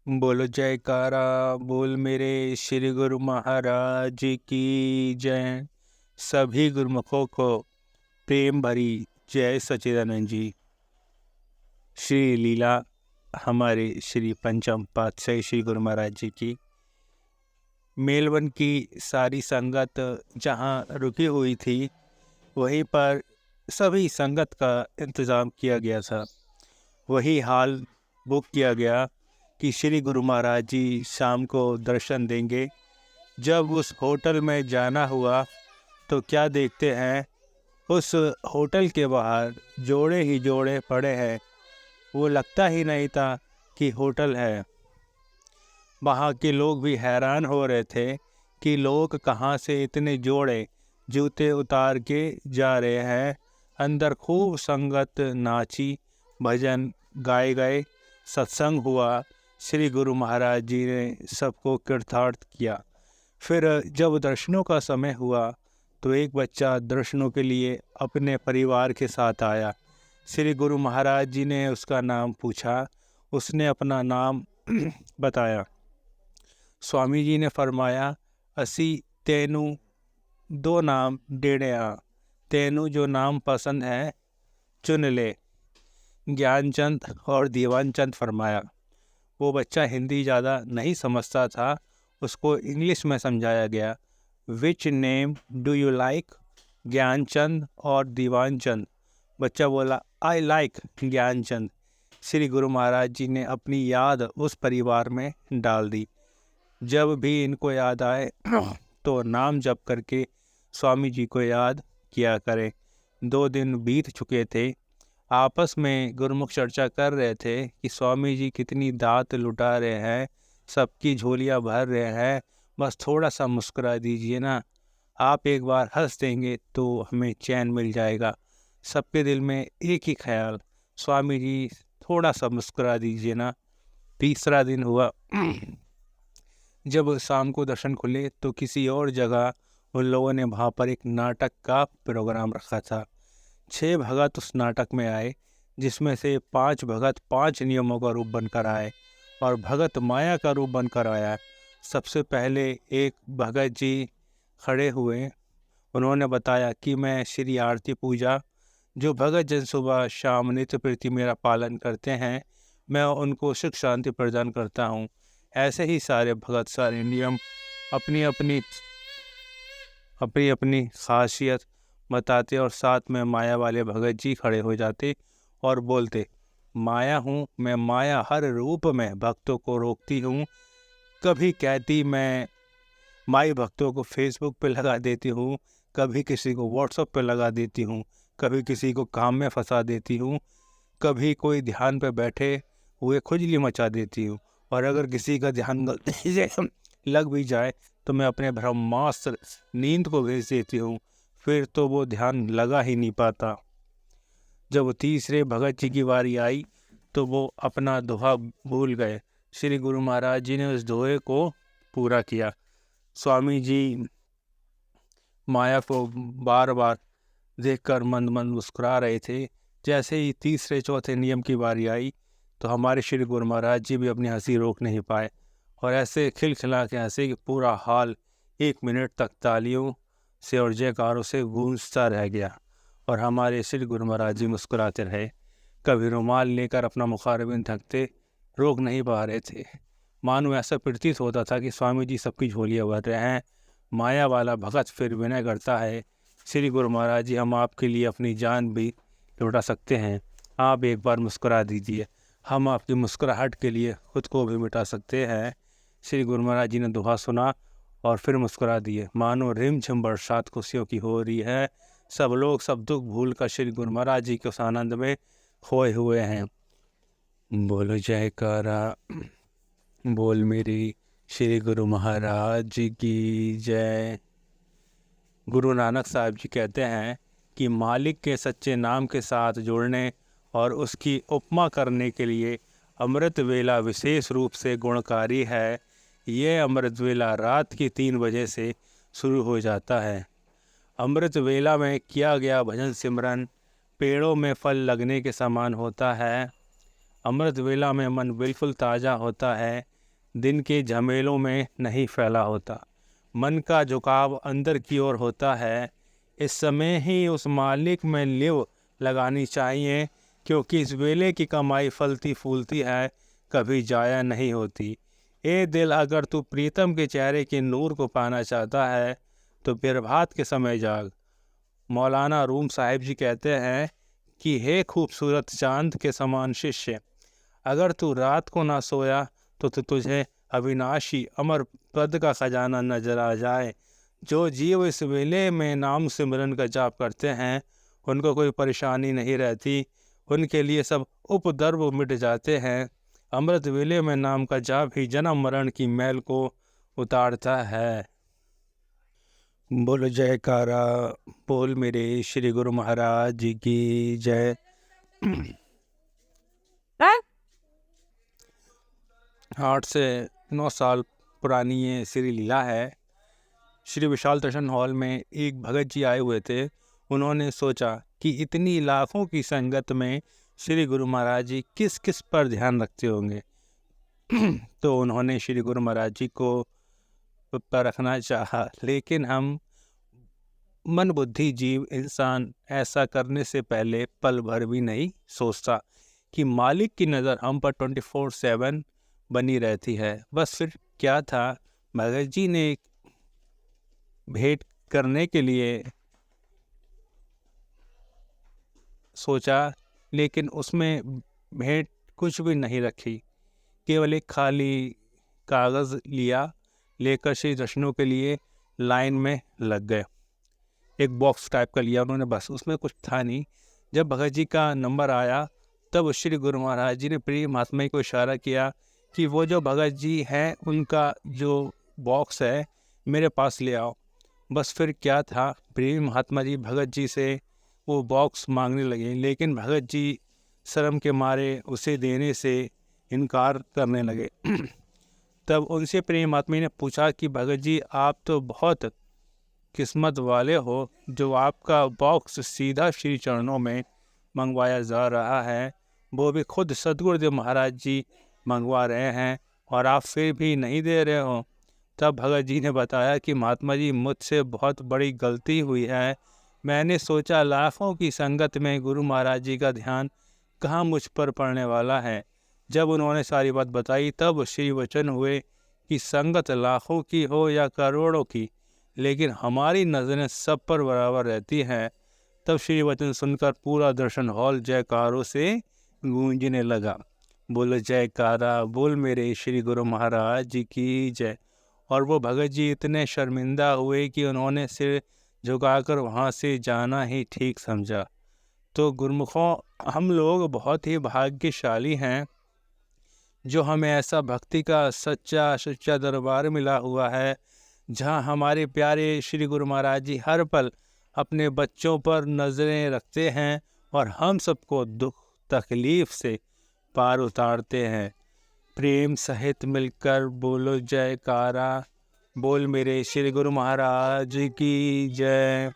बोलो जयकारा बोल मेरे श्री गुरु महाराज की जय। सभी गुरुमुखों को प्रेम भरी जय सच्चिदानंद जी। श्री लीला हमारे श्री पंचम पातशाही श्री गुरु महाराज जी की। मेलवन की सारी संगत जहाँ रुकी हुई थी वहीं पर सभी संगत का इंतज़ाम किया गया था। वही हाल बुक किया गया कि श्री गुरु महाराज जी शाम को दर्शन देंगे। जब उस होटल में जाना हुआ तो क्या देखते हैं, उस होटल के बाहर जोड़े ही जोड़े पड़े हैं। वो लगता ही नहीं था कि होटल है। वहाँ के लोग भी हैरान हो रहे थे कि लोग कहाँ से इतने जोड़े जूते उतार के जा रहे हैं। अंदर खूब संगत नाची, भजन गाए गए, सत्संग हुआ। श्री गुरु महाराज जी ने सबको कृतार्थ किया। फिर जब दर्शनों का समय हुआ तो एक बच्चा दर्शनों के लिए अपने परिवार के साथ आया। श्री गुरु महाराज जी ने उसका नाम पूछा। उसने अपना नाम बताया। स्वामी जी ने फरमाया, असी तेनू दो नाम देने आ, तेनू जो नाम पसंद है चुन ले। ज्ञानचंद और दीवानचंद फरमाया। वो बच्चा हिंदी ज़्यादा नहीं समझता था, उसको इंग्लिश में समझाया गया। Which name do you like, Gyanchand और दीवानचंद। बच्चा बोला, आई लाइक ज्ञानचंद। श्री गुरु महाराज जी ने अपनी याद उस परिवार में डाल दी। जब भी इनको याद आए तो नाम जप करके स्वामी जी को याद किया करें। 2 दिन बीत चुके थे। आपस में गुरुमुख चर्चा कर रहे थे कि स्वामी जी कितनी दात लुटा रहे हैं, सबकी झोलियां भर रहे हैं, बस थोड़ा सा मुस्कुरा दीजिए ना। आप एक बार हंस देंगे तो हमें चैन मिल जाएगा। सबके दिल में एक ही ख्याल, स्वामी जी थोड़ा सा मुस्कुरा दीजिए ना। 3रा दिन हुआ। जब शाम को दर्शन खुले तो किसी और जगह उन लोगों ने वहाँ पर एक नाटक का प्रोग्राम रखा था। 6 भगत उस नाटक में आए, जिसमें से 5 भगत 5 नियमों का रूप बनकर आए और भगत माया का रूप बनकर आया। सबसे पहले एक भगत जी खड़े हुए। उन्होंने बताया कि मैं श्री आरती पूजा, जो भगत जन सुबह शाम नित्य प्रति मेरा पालन करते हैं, मैं उनको सुख शांति प्रदान करता हूँ। ऐसे ही सारे भगत सारे नियम अपनी अपनी अपनी अपनी खासियत बताते और साथ में माया वाले भगत जी खड़े हो जाते और बोलते, माया हूँ मैं, माया हर रूप में भक्तों को रोकती हूँ। कभी कहती मैं माई भक्तों को फेसबुक पे लगा देती हूँ, कभी किसी को व्हाट्सएप पे लगा देती हूँ, कभी किसी को काम में फंसा देती हूँ, कभी कोई ध्यान पे बैठे हुए खुजली मचा देती हूँ, और अगर किसी का ध्यान गलती से लग भी जाए तो मैं अपने ब्रह्मास्त्र नींद को भेज देती हूँ, फिर तो वो ध्यान लगा ही नहीं पाता। जब 3रे भगत जी की बारी आई तो वो अपना दोहा भूल गए। श्री गुरु महाराज जी ने उस दोहे को पूरा किया। स्वामी जी माया को बार बार देखकर मंद मंद मुस्कुरा रहे थे। जैसे ही 3रे-4थे नियम की बारी आई तो हमारे श्री गुरु महाराज जी भी अपनी हंसी रोक नहीं पाए और ऐसे खिलखिला के हंसे कि पूरा हाल 1 मिनट तक तालियों से और जयकारों से गूंजता रह गया और हमारे श्री गुरु महाराज जी मुस्कुराते रहे। कभी रुमाल लेकर अपना मुखारबिन ढकते, रोक नहीं पा रहे थे। मानो ऐसा प्रतीत होता था कि स्वामी जी सबकी झोलियाँ भर रहे हैं। माया वाला भगत फिर विनय करता है, श्री गुरु महाराज जी हम आपके लिए अपनी जान भी लौटा सकते हैं, आप एक बार मुस्कुरा दीजिए। हम आपकी मुस्कुराहट के लिए खुद को भी मिटा सकते हैं। श्री गुरु महाराज जी ने दोहा सुना और फिर मुस्कुरा दिए। मानो रिमझिम बरसात खुशियों की हो रही है। सब लोग सब दुख भूल कर श्री गुरु महाराज जी के उस आनंद में खोए हुए हैं। बोलो जयकारा बोल मेरी श्री गुरु महाराज जी की जय। गुरु नानक साहब जी कहते हैं कि मालिक के सच्चे नाम के साथ जुड़ने और उसकी उपमा करने के लिए अमृत वेला विशेष रूप से गुणकारी है। ये अमृत वेला रात की 3 बजे से शुरू हो जाता है। अमृत वेला में किया गया भजन सिमरन पेड़ों में फल लगने के समान होता है। अमृत वेला में मन बिल्कुल ताज़ा होता है। दिन के झमेलों में नहीं फैला होता। मन का झुकाव अंदर की ओर होता है। इस समय ही उस मालिक में लिव लगानी चाहिए, क्योंकि इस वेले की कमाई फलती फूलती है, कभी जाया नहीं होती। ए दिल, अगर तू प्रीतम के चेहरे के नूर को पाना चाहता है तो प्रभात के समय जाग। मौलाना रूम साहिब जी कहते हैं कि हे खूबसूरत चांद के समान शिष्य, अगर तू रात को ना सोया तो तुझे अविनाशी अमर पद का खजाना नजर आ जाए। जो जीव इस वेले में नाम सिमरन का जाप करते हैं उनको कोई परेशानी नहीं रहती, उनके लिए सब उपद्रव मिट जाते हैं। अमृत वेले में नाम का जाप ही जन्म मरण की मैल को उतारता है। बोल जयकारा बोल मेरे श्री गुरु महाराज जी की जय। 8 से 9 साल पुरानी ये श्री लीला है। श्री विशाल दर्शन हॉल में एक भगत जी आए हुए थे। उन्होंने सोचा कि इतनी लाखों की संगत में श्री गुरु महाराज जी किस किस पर ध्यान रखते होंगे। तो उन्होंने श्री गुरु महाराज जी को पर रखना चाहा, लेकिन हम मन बुद्धि जीव इंसान ऐसा करने से पहले पल भर भी नहीं सोचता कि मालिक की नज़र हम पर 24/7 बनी रहती है। बस फिर क्या था, भगत जी ने भेंट करने के लिए सोचा, लेकिन उसमें भेंट कुछ भी नहीं रखी, केवल एक खाली कागज़ लेकर श्री दर्शनों के लिए लाइन में लग गए। एक बॉक्स टाइप का लिया उन्होंने, बस उसमें कुछ था नहीं। जब भगत जी का नंबर आया तब श्री गुरु महाराज जी ने प्रिय महात्मा को इशारा किया कि वो जो भगत जी हैं उनका जो बॉक्स है मेरे पास ले आओ। बस फिर क्या था, प्रिय महात्मा जी भगत जी से वो बॉक्स मांगने लगे, लेकिन भगत जी शर्म के मारे उसे देने से इनकार करने लगे। तब उनसे प्रिय महात्मा ने पूछा कि भगत जी, आप तो बहुत किस्मत वाले हो, जो आपका बॉक्स सीधा श्री चरणों में मंगवाया जा रहा है, वो भी खुद सदगुरुदेव महाराज जी मंगवा रहे हैं और आप फिर भी नहीं दे रहे हो। तब भगत जी ने बताया कि महात्मा जी, मुझसे बहुत बड़ी गलती हुई है। मैंने सोचा लाखों की संगत में गुरु महाराज जी का ध्यान कहाँ मुझ पर पड़ने वाला है। जब उन्होंने सारी बात बताई तब श्री वचन हुए कि संगत लाखों की हो या करोड़ों की, लेकिन हमारी नज़रें सब पर बराबर रहती हैं। तब श्री वचन सुनकर पूरा दर्शन हॉल जयकारों से गूंजने लगा। बोल जयकारा बोल मेरे श्री गुरु महाराज जी की जय। और वो भगत जी इतने शर्मिंदा हुए कि उन्होंने सिर झुकाकर वहाँ से जाना ही ठीक समझा। तो गुरुमुखों, हम लोग बहुत ही भाग्यशाली हैं जो हमें ऐसा भक्ति का सच्चा दरबार मिला हुआ है, जहाँ हमारे प्यारे श्री गुरु महाराज जी हर पल अपने बच्चों पर नज़रें रखते हैं और हम सबको दुख तकलीफ से पार उतारते हैं। प्रेम सहित मिलकर बोलो जयकारा बोल मेरे श्री गुरु महाराज की जय।